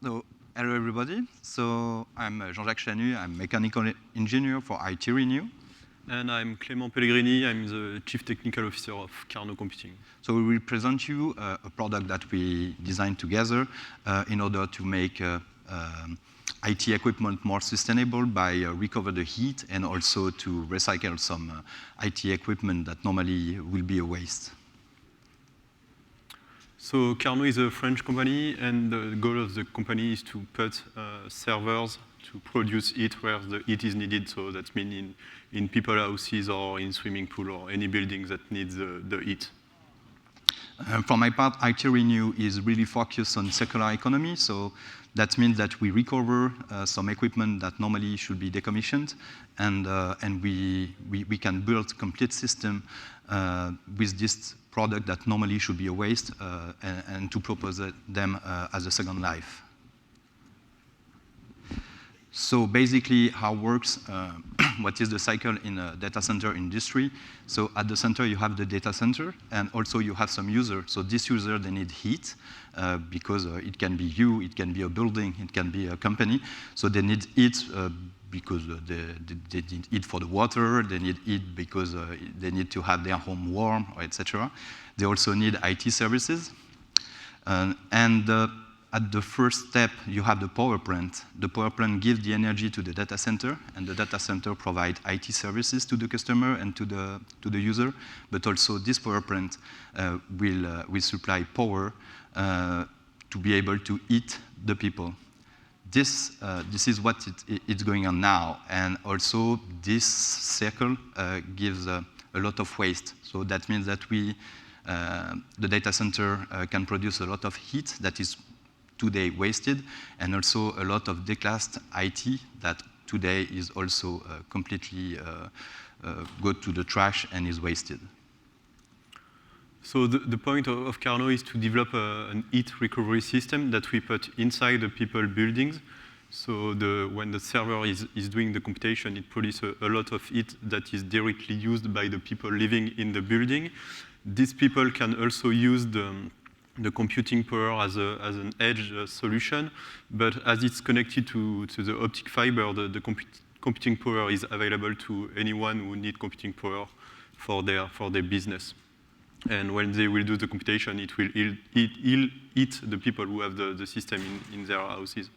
So, hello everybody. So, I'm Jean-Jacques Chanu. I'm mechanical engineer for IT Renew. And I'm Clément Pellegrini. I'm the Chief Technical Officer of Carnot Computing. So we will present you a product that we designed together in order to make IT equipment more sustainable by recover the heat and also to recycle some IT equipment that normally will be a waste. So Carnot is a French company, and the goal of the company is to put servers to produce heat where the heat is needed. So that means in people houses or in swimming pool or any building that needs the heat. For my part, IT Renew is really focused on circular economy. So that means that we recover some equipment that normally should be decommissioned, and we can build a complete system with this product that normally should be a waste and to propose them as a second life. So basically, how it works, what is the cycle in a data center industry? So at the center, you have the data center, and also you have some user. So this user, they need heat, because it can be you, it can be a building, it can be a company. So they need heat because they need heat for the water, they need heat because they need to have their home warm, etc. They also need IT services. At the first step, you have the power plant. The power plant gives the energy to the data center, and the data center provides IT services to the customer and to the user. But also, this power plant will supply power to be able to heat the people. This is what it's going on now, and also this circle gives a lot of waste. So that means that the data center can produce a lot of heat that is today wasted, and also a lot of declassed IT that today is also completely go to the trash and is wasted. So the point of Carnot is to develop an heat recovery system that we put inside the people buildings. So when the server is doing the computation, it produces a lot of heat that is directly used by the people living in the building. These people can also use the computing power as an edge solution, but as it's connected to the optic fiber, the computing power is available to anyone who needs computing power for their business. And when they will do the computation, it will heat the people who have the system in their houses.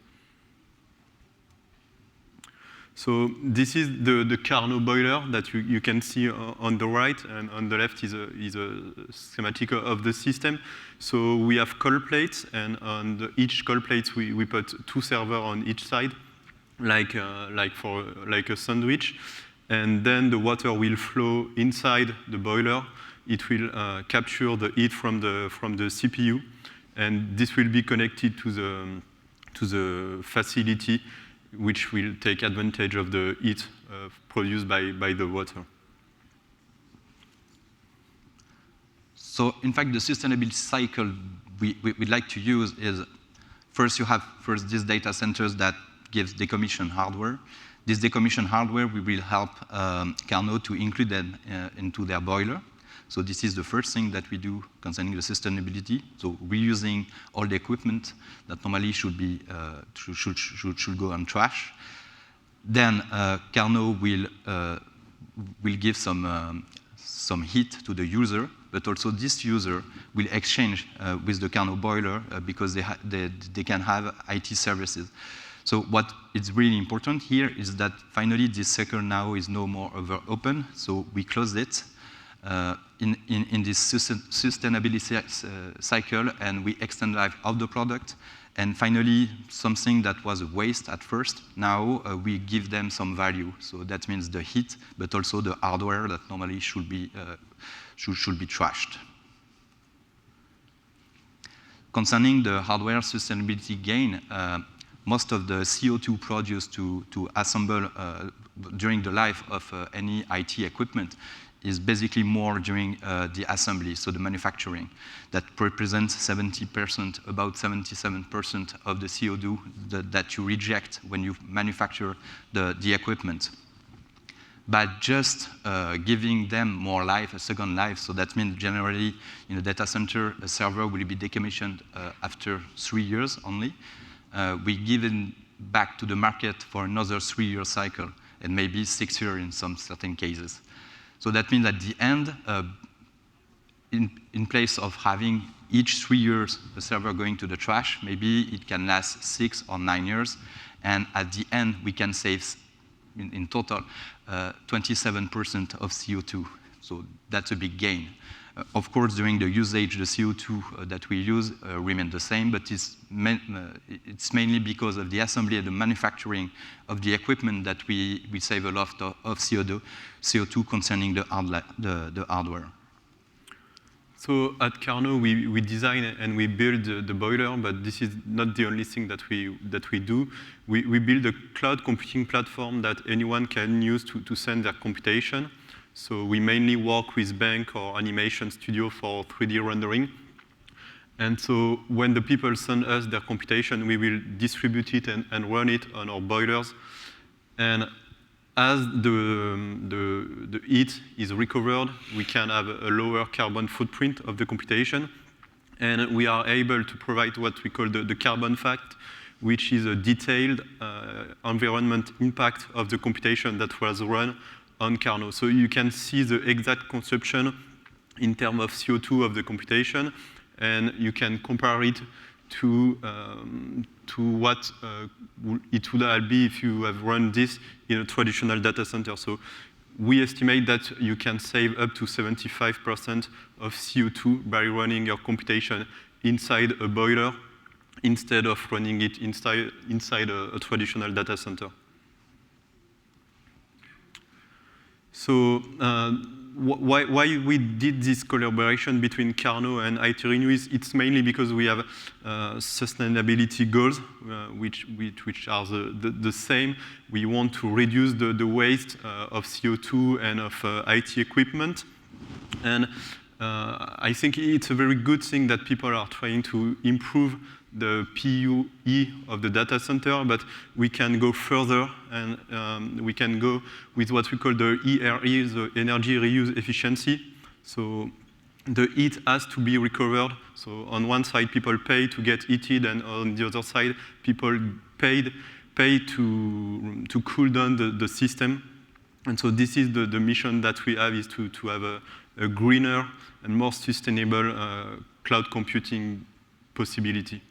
So this is the Carnot boiler that you can see on the right, and on the left is a schematic of the system. So we have cold plates, and on each cold plate we put two servers on each side, like a sandwich. And then the water will flow inside the boiler. It will capture the heat from the CPU, and this will be connected to the facility, which will take advantage of the heat produced by the water. So in fact, the sustainability cycle we'd like to use is, first you have these data centers that gives decommission hardware. This decommission hardware, we will help Carnot to include them into their boiler. So this is the first thing that we do concerning the sustainability. So reusing all the equipment that normally should go on trash. Then Carnot will give some heat to the user, but also this user will exchange with the Carnot boiler because they can have IT services. So what is really important here is that finally this circle now is no more open. So we close it. In this sustainability cycle, and we extend life of the product. And finally, something that was a waste at first, now we give them some value. So that means the heat, but also the hardware that normally should be trashed. Concerning the hardware sustainability gain, most of the CO2 produced to assemble during the life of any IT equipment is basically more during the assembly, so the manufacturing, that represents 70%, about 77% of the CO2 that you reject when you manufacture the equipment. But just giving them more life, a second life, so that means generally in a data center, a server will be decommissioned after 3 years only. we give it back to the market for another 3-year cycle, and maybe 6 years in some certain cases. So that means at the end, in place of having each 3 years a server going to the trash, maybe it can last 6 or 9 years, and at the end we can save, in total, 27% of CO2. So that's a big gain. Of course, during the usage, the CO2 that we use remain the same, but it's mainly because of the assembly and the manufacturing of the equipment that we save a lot of CO2 concerning the hardware. So at Carnot, we design and we build the boiler, but this is not the only thing that we do. We build a cloud computing platform that anyone can use to send their computation. So we mainly work with bank or animation studio for 3D rendering. And so when the people send us their computation, we will distribute it and run it on our boilers. And as the heat is recovered, we can have a lower carbon footprint of the computation. And we are able to provide what we call the carbon fact, which is a detailed environment impact of the computation that was run on Carnot. So you can see the exact consumption in terms of CO2 of the computation, and you can compare it to what it would have been if you have run this in a traditional data center. So we estimate that you can save up to 75% of CO2 by running your computation inside a boiler instead of running it inside a traditional data center. So why we did this collaboration between Carnot and ITRenew is it's mainly because we have sustainability goals, which are the same. We want to reduce the waste of CO2 and of IT equipment. And I think it's a very good thing that people are trying to improve the PUE of the data center, but we can go further, and we can go with what we call the ERE, the energy reuse efficiency. So the heat has to be recovered. So on one side, people pay to get heated, and on the other side, people pay to cool down the system. And so this is the mission that we have, is to have a greener and more sustainable cloud computing possibility.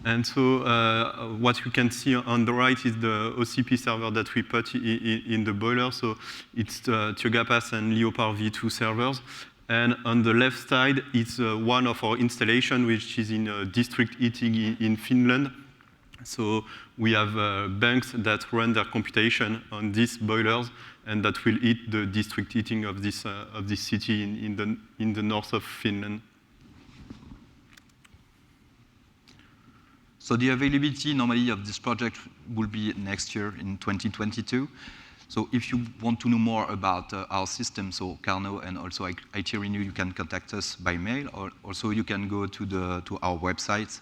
And so what you can see on the right is the OCP server that we put in the boiler. So it's the TiogaPath and Leopard v2 servers. And on the left side, it's one of our installations, which is in district heating in Finland. So we have banks that run their computation on these boilers, and that will heat the district heating of this city in the north of Finland. So the availability normally of this project will be next year in 2022. So if you want to know more about our system, so Carnot and also ITRenew, you can contact us by mail, or also you can go to our website.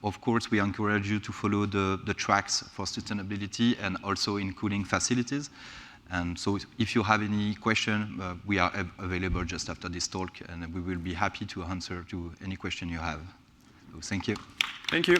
Of course, we encourage you to follow the tracks for sustainability and also in cooling facilities. And so if you have any question, we are available just after this talk, and we will be happy to answer to any question you have. So thank you. Thank you.